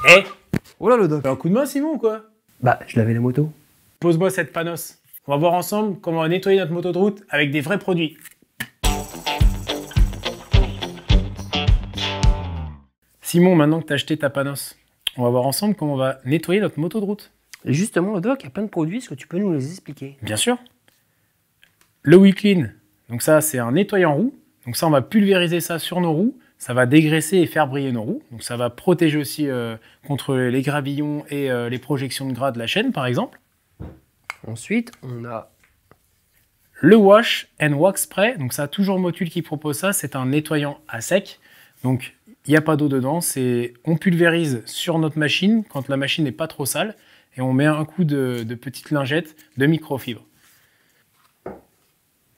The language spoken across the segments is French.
Eh, Oh là le doc. fais un coup de main, Simon, ou quoi? Bah, je lavais la moto. Pose-moi cette panos. On va voir ensemble comment nettoyer notre moto de route avec des vrais produits. Simon, maintenant que tu as acheté ta panos, on va voir ensemble comment on va nettoyer notre moto de route. Et justement, le doc, il y a plein de produits, est-ce que tu peux nous les expliquer? Bien sûr. Le WeClean, donc ça c'est un nettoyant roue. Donc ça on va pulvériser ça sur nos roues. Ça va dégraisser et faire briller nos roues. Donc ça va protéger aussi contre les gravillons et les projections de gras de la chaîne par exemple. Ensuite, on a... Le Wash and Wax Spray, donc ça toujours Motul qui propose ça, c'est un nettoyant à sec. Donc il n'y a pas d'eau dedans, on pulvérise sur notre machine quand la machine n'est pas trop sale et on met un coup de petite lingette de microfibre.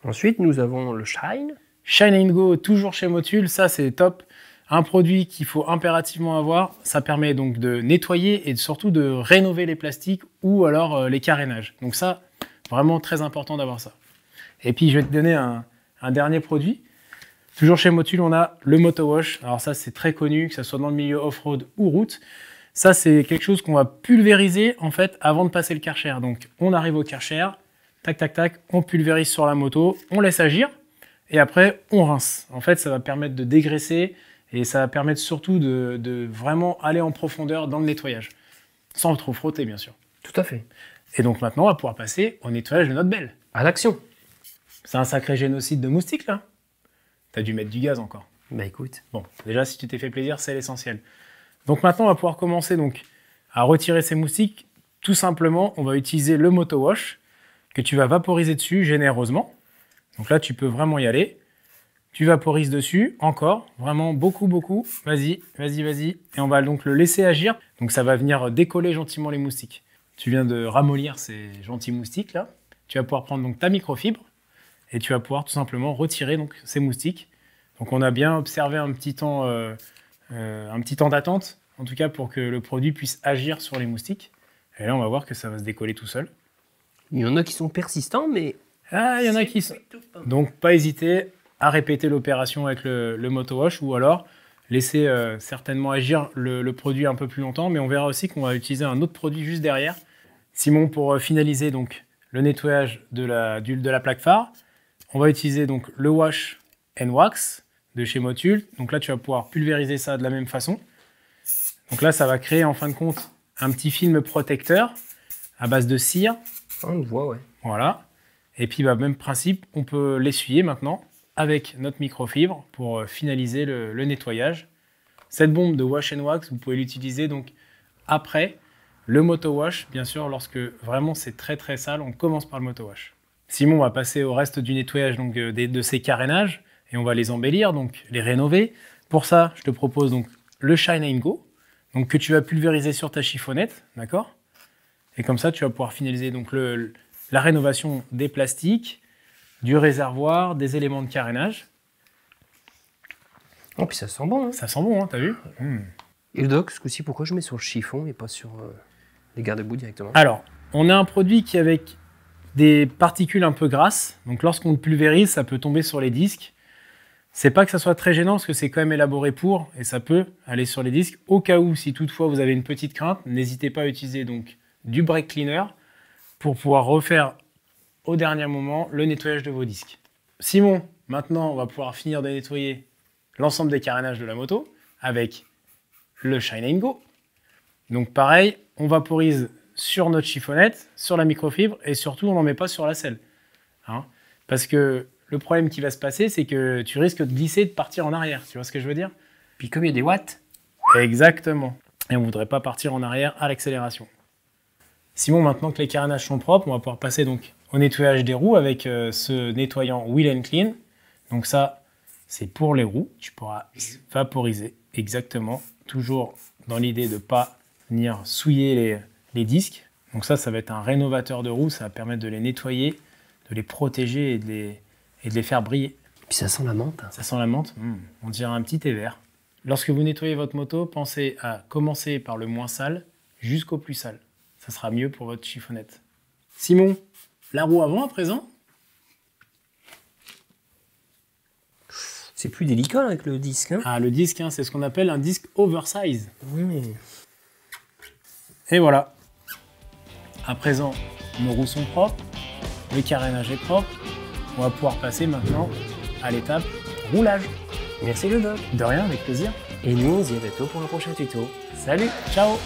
Ensuite, nous avons le Shine. Shine & Go, toujours chez Motul, ça c'est top. Un produit qu'il faut impérativement avoir, ça permet donc de nettoyer et surtout de rénover les plastiques ou alors les carénages. Donc ça, vraiment très important d'avoir ça. Et puis je vais te donner un dernier produit. Toujours chez Motul, on a le Moto Wash. Alors ça c'est très connu, que ce soit dans le milieu off-road ou route. Ça c'est quelque chose qu'on va pulvériser en fait avant de passer le Karcher. Donc on arrive au Karcher, tac tac tac, on pulvérise sur la moto, on laisse agir. Et après, on rince. En fait, ça va permettre de dégraisser et ça va permettre surtout de vraiment aller en profondeur dans le nettoyage. Sans trop frotter, bien sûr. Tout à fait. Et donc maintenant, on va pouvoir passer au nettoyage de notre belle. À l'action. C'est un sacré génocide de moustiques, là. T'as dû mettre du gaz encore. Bah écoute. Bon, déjà, si tu t'es fait plaisir, c'est l'essentiel. Donc maintenant, on va pouvoir commencer donc, à retirer ces moustiques. Tout simplement, on va utiliser le Moto Wash que tu vas vaporiser dessus généreusement. Donc là, tu peux vraiment y aller. Tu vaporises dessus, encore, vraiment beaucoup, beaucoup. Vas-y, vas-y, vas-y. Et on va donc le laisser agir. Donc ça va venir décoller gentiment les moustiques. Tu viens de ramollir ces gentils moustiques là. Tu vas pouvoir prendre donc ta microfibre et tu vas pouvoir tout simplement retirer donc ces moustiques. Donc on a bien observé un petit temps d'attente, en tout cas pour que le produit puisse agir sur les moustiques. Et là, on va voir que ça va se décoller tout seul. Il y en a qui sont persistants, mais... Ah, il y en a qui sont... Donc, pas hésiter à répéter l'opération avec le Moto Wash ou alors laisser certainement agir le produit un peu plus longtemps. Mais on verra aussi qu'on va utiliser un autre produit juste derrière. Simon, pour finaliser donc le nettoyage de la plaque phare, on va utiliser donc le Wash and Wax de chez Motul. Donc là, tu vas pouvoir pulvériser ça de la même façon. Donc là, ça va créer en fin de compte un petit film protecteur à base de cire. On le voit, ouais. Voilà. Et puis, même principe, on peut l'essuyer maintenant avec notre microfibre pour finaliser le nettoyage. Cette bombe de Wash and Wax, vous pouvez l'utiliser donc après le Moto Wash. Bien sûr, lorsque vraiment c'est très très sale, on commence par le Moto Wash. Simon, on va passer au reste du nettoyage donc, de ces carénages et on va les embellir, donc les rénover. Pour ça, je te propose donc le Shine & Go, donc que tu vas pulvériser sur ta chiffonnette, d'accord? Et comme ça, tu vas pouvoir finaliser donc la rénovation des plastiques, du réservoir, des éléments de carénage. Oh, puis ça sent bon, hein. Ça sent bon, hein, t'as vu? Et le doc, ce coup-ci, pourquoi je mets sur le chiffon et pas sur les garde-boue directement? Alors, on a un produit qui est avec des particules un peu grasses. Donc, lorsqu'on le pulvérise, ça peut tomber sur les disques. C'est pas que ça soit très gênant parce que c'est quand même élaboré pour et ça peut aller sur les disques. Au cas où, si toutefois vous avez une petite crainte, n'hésitez pas à utiliser donc du brake cleaner pour pouvoir refaire au dernier moment le nettoyage de vos disques. Simon, maintenant on va pouvoir finir de nettoyer l'ensemble des carénages de la moto avec le Shine & Go. Donc pareil, on vaporise sur notre chiffonnette, sur la microfibre et surtout on n'en met pas sur la selle. Hein, parce que le problème qui va se passer, c'est que tu risques de glisser et de partir en arrière. Tu vois ce que je veux dire? Puis comme il y a des watts. Exactement. Et on ne voudrait pas partir en arrière à l'accélération. Simon, maintenant que les carénages sont propres, on va pouvoir passer donc au nettoyage des roues avec ce nettoyant Wheel & Clean. Donc ça, c'est pour les roues. Tu pourras vaporiser exactement, toujours dans l'idée de ne pas venir souiller les disques. Donc ça va être un rénovateur de roues. Ça va permettre de les nettoyer, de les protéger et de les faire briller. Puis ça sent la menthe. Ça sent la menthe. On dirait un petit thé vert. Lorsque vous nettoyez votre moto, pensez à commencer par le moins sale jusqu'au plus sale. Ça sera mieux pour votre chiffonnette. Simon, la roue avant à présent? C'est plus délicat là, avec le disque. Hein. Ah, le disque, hein, c'est ce qu'on appelle un disque oversize. Oui, mais... Et voilà. À présent, nos roues sont propres, le carénage est propre. On va pouvoir passer maintenant à l'étape roulage. Merci le doc. De rien, avec plaisir. Et nous, on se dit à bientôt pour un prochain tuto. Salut, ciao!